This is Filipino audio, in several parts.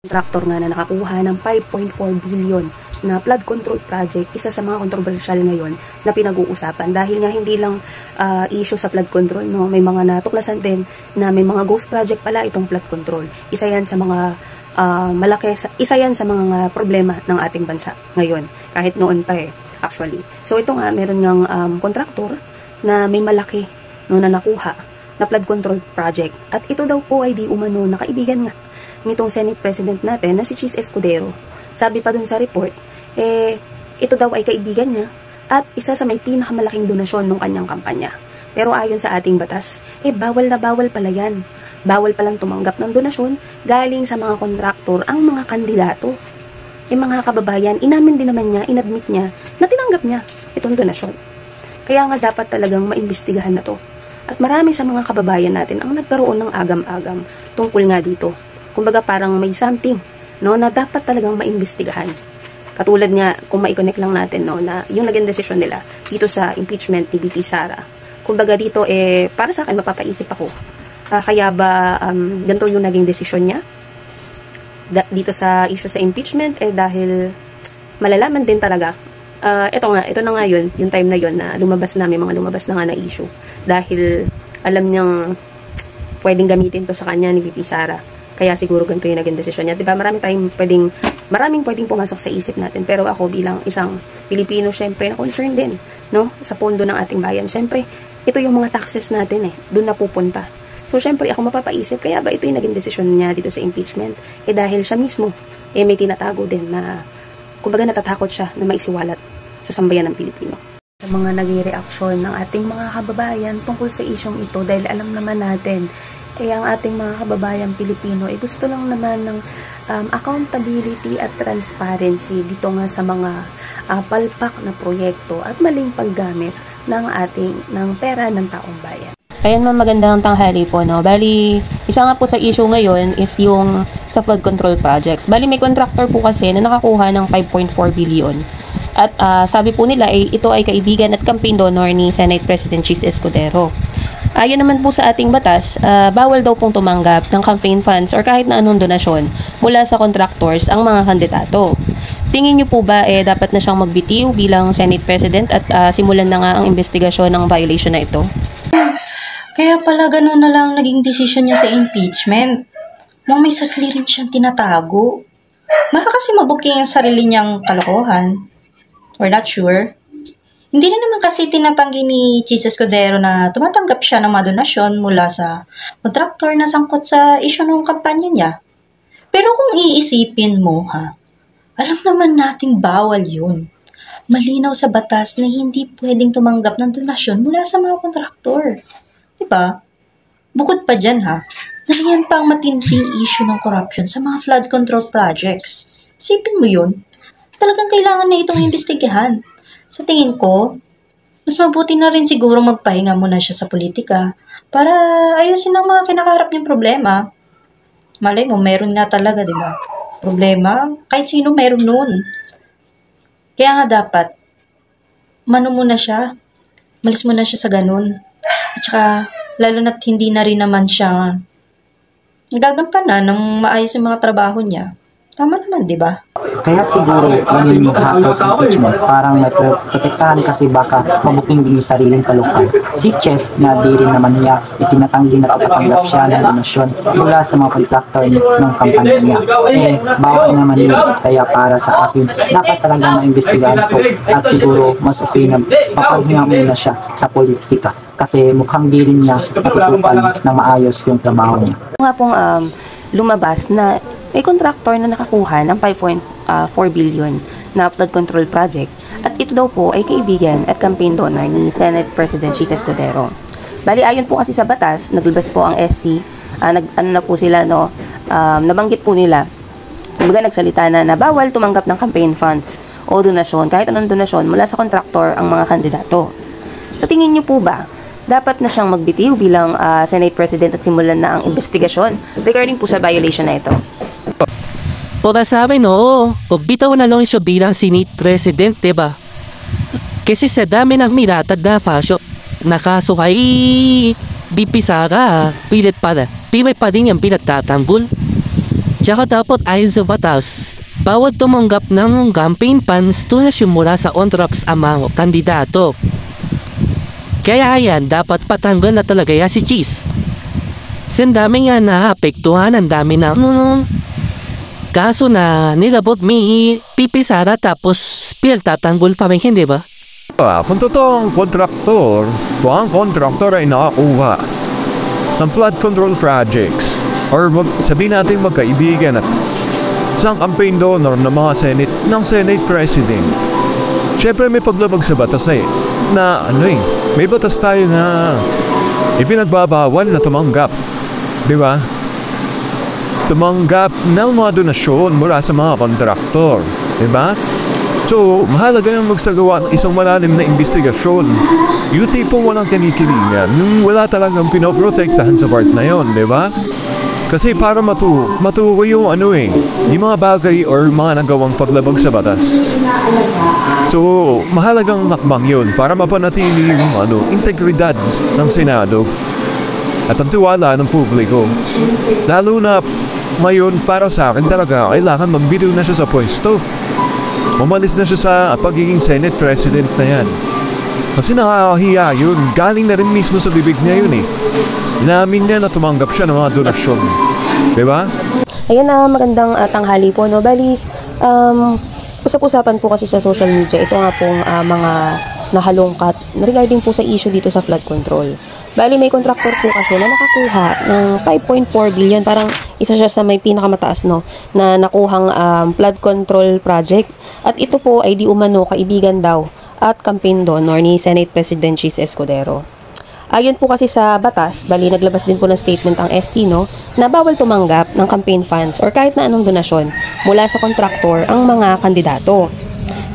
Kontraktor nga na nakakuha ng 5.4 billion na flood control project, isa sa mga kontrobersyal ngayon na pinag-uusapan dahil nga hindi lang issue sa flood control, no? May mga natuklasan din na may mga ghost project pala itong flood control. Isa yan sa mga isa yan sa mga problema ng ating bansa ngayon, kahit noon pa actually. So ito nga, meron ngang kontraktor na may malaki no, na nakuha na flood control project, at ito daw po ay di umano na kaibigan nga nitong Senate President natin na si Chis Escudero. Sabi pa dun sa report, ito daw ay kaibigan niya at isa sa may pinakamalaking donasyon ng kanyang kampanya. Pero ayon sa ating batas, bawal na bawal pala yan. Bawal palang tumanggap ng donasyon galing sa mga kontraktor ang mga kandidato. Mga kababayan, inamin din naman niya, inadmit niya na tinanggap niya itong donasyon. Kaya nga dapat talagang maimbestigahan na to. At marami sa mga kababayan natin ang nagkaroon ng agam-agam tungkol nga dito. Kumbaga parang may something, no, na dapat talagang maimbestigahan. Katulad nga, kung mai-connect lang natin, no, na yung naging desisyon nila dito sa impeachment ni VP Sara. Kumbaga dito, para sa akin, mapapaisip ako. Kaya ba ganito yung naging desisyon niya? Dito sa issue sa impeachment, dahil malalaman din talaga. Ito na nga yun, yung time na yun na lumabas na, may mga lumabas na nga na issue. Dahil alam niyang pwedeng gamitin to sa kanya ni VP Sara. Kaya siguro ganito yung naging desisyon niya. Diba? Maraming pwedeng pumasok sa isip natin. Pero ako bilang isang Pilipino, syempre, na concerned din, no? Sa pondo ng ating bayan. Syempre, ito yung mga taxes natin, doon na pupunta. So, syempre, ako mapapaisip, kaya ba ito yung naging desisyon niya dito sa impeachment? Dahil siya mismo, may tinatago din na, kumbaga natatakot siya na maisiwalat sa sambayan ng Pilipino. Sa mga naging reaksyon ng ating mga kababayan tungkol sa isyong ito, dahil alam naman natin, ang ating mga kababayang Pilipino gusto lang naman ng accountability at transparency dito nga sa mga palpak na proyekto at maling paggamit ng pera ng taong bayan. Ayan ma'am, magandang tanghali po, no? Bali, isa nga po sa issue ngayon is yung sa flood control projects. Bali, may contractor po kasi na nakakuha ng 5.4 billion. At sabi po nila ito ay kaibigan at campaign donor ni Senate President Chis Escudero. Ayon naman po sa ating batas, bawal daw pong tumanggap ng campaign funds or kahit na anong donasyon mula sa contractors ang mga kandidato. Tingin niyo po ba dapat na siyang magbitiw bilang Senate President at simulan na nga ang investigasyon ng violation na ito? Kaya pala gano'n na lang naging desisyon niya sa impeachment. May sarili rin siyang tinatago. Baka kasi mabuking ang sarili niyang kalokohan. We're not sure. Hindi na naman kasi tinatanggi ni Chis Escudero na tumatanggap siya ng mga donasyon mula sa kontraktor na sangkot sa isyu ng kampanya niya. Pero kung iisipin mo, alam naman nating bawal yun. Malinaw sa batas na hindi pwedeng tumanggap ng donasyon mula sa mga kontraktor. Diba? Bukod pa dyan, nariyan pa ang matinding issue ng corruption sa mga flood control projects. Isipin mo yun. Talagang kailangan na itong imbestigahan. Sa tingin ko, mas mabuti na rin siguro magpahinga muna siya sa politika para ayusin ang mga kinakaharap niyang problema. Malay mo, meron nga talaga, di ba? Problema, kahit sino meron nun. Kaya nga dapat, muna siya, malis muna siya sa ganun. At saka, lalo na't hindi na rin naman siya nagagampanan ng maayos yung mga trabaho niya. Tama naman, di ba? Kaya siguro yung hatol sa impeachment, parang may protektahan kasi baka mabuking din yung sariling kalukan. Si Chess na di rin naman niya itinatanggi na kapatanggap siya ng donasyon mula sa mga kontraktor ng kampanya niya. Bawal naman yun. Kaya para sa akin, dapat talaga maimbestigahan ko at siguro mas okay na mapaghinga muna siya sa politika. Kasi mukhang di rin niya natutupan na maayos yung trabaho niya. Nga pong lumabas na may contractor na nakakuha ng 5.4 billion na flood control project, at ito daw po ay kaibigan at campaign donor ni Senate President Chis Escudero. Bali, ayon po kasi sa batas, naglabas po ang SC, na po sila, no, nabanggit po nila, kumbaga nagsalita na bawal tumanggap ng campaign funds o donasyon, kahit anong donasyon mula sa contractor ang mga kandidato. Sa tingin niyo po ba, dapat na siyang magbitiw bilang Senate President at simulan na ang investigasyon regarding po sa violation na ito? Para sa amin, oo. Pagbitaw na lang siya bilang Senate President, diba? Kasi sa dami ng miratag na fasyo, nakaso kay VP Sara, pilit pa rin yung pinagtatanggol. Tsaka dapat ayon sa batas, bawat tumanggap ng campaign funds donasyon mula sa on-tracks ang mga kandidato. Kaya yan, dapat patanggal na talaga yan si Cheese. Ang dami nga naapektuhan, ang dami na kaso na nilabot may pipisara tapos spill tatanggol pa rin, hindi ba? Kung totoong kontraktor, kung ang kontraktor ay nakakuha ng flood control projects or sabihin natin magkaibigan at isang campaign donor ng mga Senate President, syempre may paglabag sa batas na may batas tayo na ipinagbabawal na tumanggap, di ba? Tumanggap ng mga donasyon mula sa mga kontraktor, di ba? So, mahalaga yung magsagawa ng isang malalim na investigasyon. Yung tipong walang kinikilingan, yung wala talagang pinoprotektahan sa part na yon, di ba? Kasi para matukoy yung yung mga bagay or mga nagawang paglabag sa batas. So, mahalagang lakbang yun para mapanatili yung integridad ng Senado at ang tiwala ng publiko. Lalo na ngayon, para sa akin talaga, kailangan magbitiw na siya sa pwesto. Umalis na siya sa pagiging Senate President na yan. Kasi nakakahiya yun. Galing na rin mismo sa bibig niya yun Inamin niya na tumanggap siya ng mga donasyon. Diba? Ayan na, magandang tanghali po, no? Bali, usap-usapan po kasi sa social media, ito nga pong mga nahalongkat regarding po sa issue dito sa flood control. Bali, may contractor po kasi na nakakuha ng 5.4 billion, parang isa siya sa may pinakamataas, no, na nakuhang flood control project. At ito po ay di umano kaibigan daw at campaign donor ni Senate President Cheese Escudero. Ayon po kasi sa batas, bali naglabas din po ng statement ang SC, no, na bawal tumanggap ng campaign funds or kahit na anong donasyon mula sa kontraktor ang mga kandidato.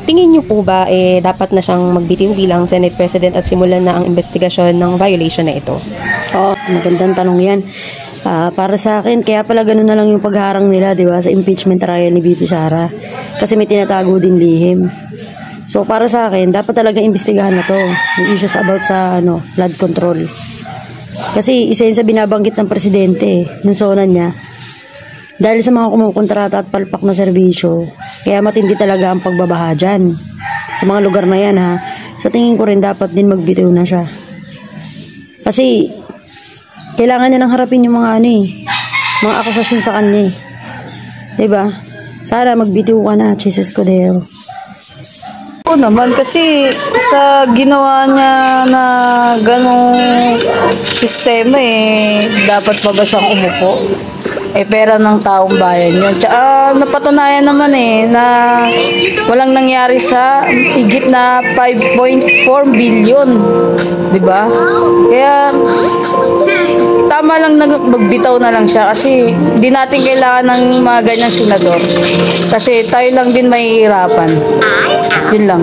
Tingin niyo po ba dapat na siyang magbitiw bilang Senate President at simulan na ang investigasyon ng violation na ito? Magandang tanong yan. Para sa akin, kaya pala ganun na lang yung pagharang nila, di ba, sa impeachment trial ni VP Sara. Kasi may tinatago din lihim. So, para sa akin, dapat talaga imbestigahan na to. Yung issues about sa flood control. Kasi isa yun sa binabanggit ng presidente, yung zona niya. Dahil sa mga kumukontrata at palpak na serbisyo, kaya matindi talaga ang pagbabaha dyan. Sa mga lugar na yan, sa tingin ko rin dapat din magbitiw na siya. Kasi, kailangan niya nang harapin yung mga mga akusasyon sa kanya. Diba? Sana magbitiw ka na, Cheese Escudero. Oo naman, kasi sa ginawa niya na ganong sistema dapat pa ba siyang umupo? Pera ng taong bayan yun. Tsaka napatunayan naman na walang nangyari sa higit na 5.4 billion. Diba? Kaya tama lang magbitaw na lang siya kasi hindi natin kailangan ng mga ganyang senador. Kasi tayo lang din mahihirapan. Yun lang.